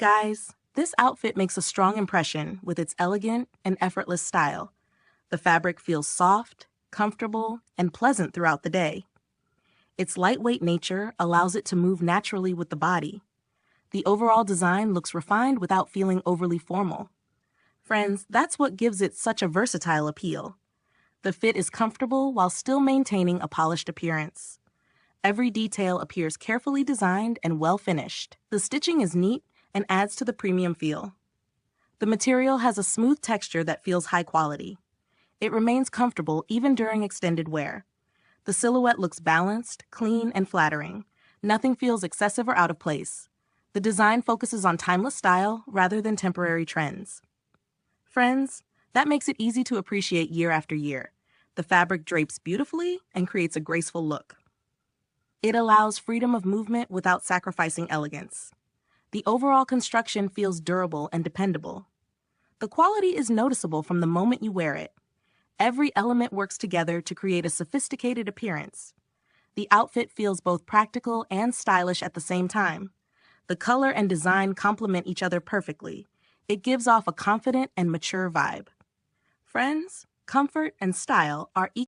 Guys, this outfit makes a strong impression with its elegant and effortless style. The fabric feels soft, comfortable, and pleasant throughout the day. Its lightweight nature allows it to move naturally with the body. The overall design looks refined without feeling overly formal. Friends, that's what gives it such a versatile appeal. The fit is comfortable while still maintaining a polished appearance. Every detail appears carefully designed and well finished. The stitching is neat and adds to the premium feel. The material has a smooth texture that feels high quality. It remains comfortable even during extended wear. The silhouette looks balanced, clean, and flattering. Nothing feels excessive or out of place. The design focuses on timeless style rather than temporary trends. Friends, that makes it easy to appreciate year after year. The fabric drapes beautifully and creates a graceful look. It allows freedom of movement without sacrificing elegance. The overall construction feels durable and dependable. The quality is noticeable from the moment you wear it. Every element works together to create a sophisticated appearance. The outfit feels both practical and stylish at the same time. The color and design complement each other perfectly. It gives off a confident and mature vibe. Friends, comfort and style are equal.